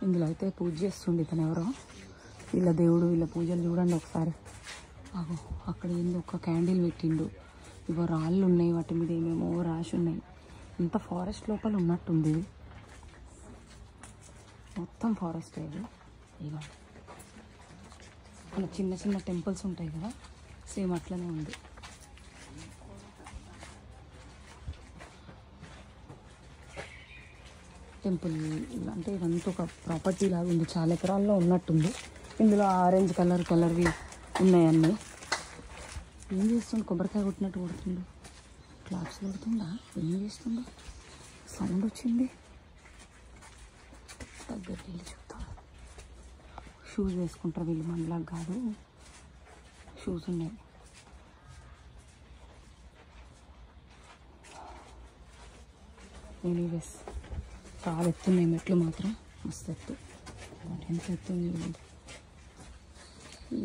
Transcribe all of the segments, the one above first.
ఇందులో అయితే పూజ చేస్తుండే తను ఎవరో, వీళ్ళ దేవుడు, వీళ్ళ పూజలు చూడండి ఒకసారి. అగో అక్కడ ఏందో ఒక క్యాండిల్ పెట్టిండు, ఇవో రాళ్ళు ఉన్నాయి, వాటి మీద ఏమేమో రాసి ఉన్నాయి. ఇంత ఫారెస్ట్ లోపల ఉన్నట్టుంది ఇది, మొత్తం ఫారెస్ట్ ఇది. ఇగో మన చిన్న చిన్న టెంపుల్స్ ఉంటాయి కదా, సేమ్ అట్లనే ఉంది. టెంపుల్ అంటే ఇదంతా ఒక ప్రాపర్టీ లాగా ఉంది, చాలా ఎకరాల్లో ఉన్నట్టుంది. ఇందులో ఆరెంజ్ కలర్వి ఉన్నాయన్నీ. ఏం చేస్తుండు, కొబ్బరికాయ కొట్టినట్టు కొడుతుండు, క్లాప్స్ కొడుతుందా, ఏం చేస్తుండో, సౌండ్ వచ్చింది. దగ్గరికి వెళ్ళి చూద్దాం. షూస్ వేసుకుంటారు వీళ్ళు, మనలాగా కాదు, షూస్ ఉన్నాయి. ఎనీవేస్ చాలా ఎత్తున్నాయి మెట్లు మాత్రం, మస్తు ఎత్తు. ఎంత ఎత్తుంది.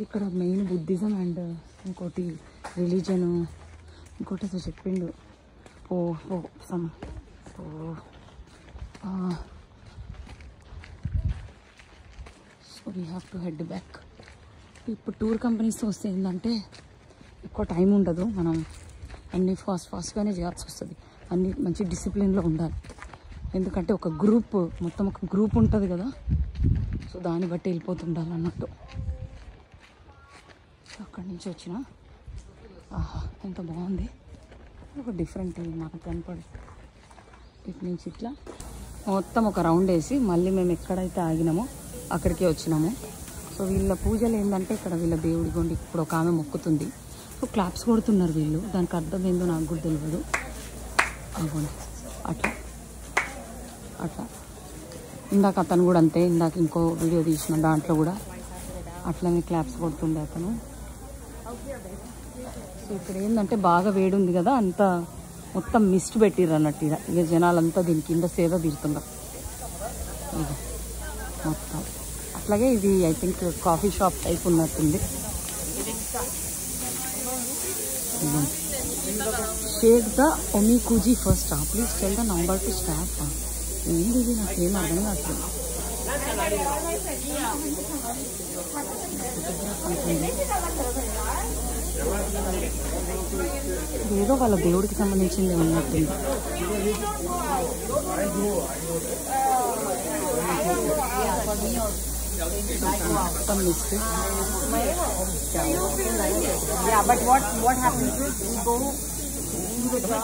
ఇక్కడ మెయిన్ బుద్ధిజం అండ్ ఇంకోటి రిలీజను, ఇంకోటి అసలు చెప్పిండు some so we have to head back. ఇప్పుడు టూర్ కంపెనీస్తో వస్తే ఏంటంటే ఎక్కువ టైం ఉండదు, మనం అన్నీ ఫాస్ట్గానే చేయాల్సి వస్తుంది, అన్నీ మంచి డిసిప్లిన్లో ఉండాలి. ఎందుకంటే ఒక గ్రూప్, మొత్తం ఒక గ్రూప్ ఉంటుంది కదా, సో దాన్ని బట్టి వెళ్ళిపోతుండాలి అన్నట్టు. అక్కడి నుంచి వచ్చిన, ఆహా ఎంత బాగుంది, ఒక డిఫరెంట్ మాకు కనపడి. ఇటు నుంచి ఇట్లా మొత్తం ఒక రౌండ్ వేసి మళ్ళీ మేము ఎక్కడైతే ఆగినామో అక్కడికే వచ్చినాము. సో వీళ్ళ పూజలు ఏంటంటే ఇక్కడ వీళ్ళ దేవుడి గుండి ఇప్పుడు ఒక ఆమె మొక్కుతుంది, సో క్లాప్స్ కొడుతున్నారు వీళ్ళు, దానికి అర్థం ఏందో నాకు కూడా తెలియదు. అవ్వండి అట్లా అట్లా. ఇందాక అతను కూడా అంతే, ఇందాక ఇంకో వీడియో తీసిన దాంట్లో కూడా అట్లనే క్లాప్స్ కొడుతుండే అతను. సో ఇక్కడ ఏంటంటే బాగా వేడి ఉంది కదా, అంతా మొత్తం మిస్ట్ పెట్టిర్రు అన్నట్టు. ఇక జనాలంతా దీని కింద సేద తీరుతున్నారు ఇది మొత్తం. అట్లాగే ఇది I think coffee shop type ఉన్నట్టుంది. షేక్ ద ఒమికుజీ first, please tell the number to staff. ఏంది ఇది, నాకేం అర్థం కావట్లేదు. ఏదో వాళ్ళ దేవుడికి సంబంధించింది ఉన్నట్టుంది. మొత్తం Mist. But what happens is we go to the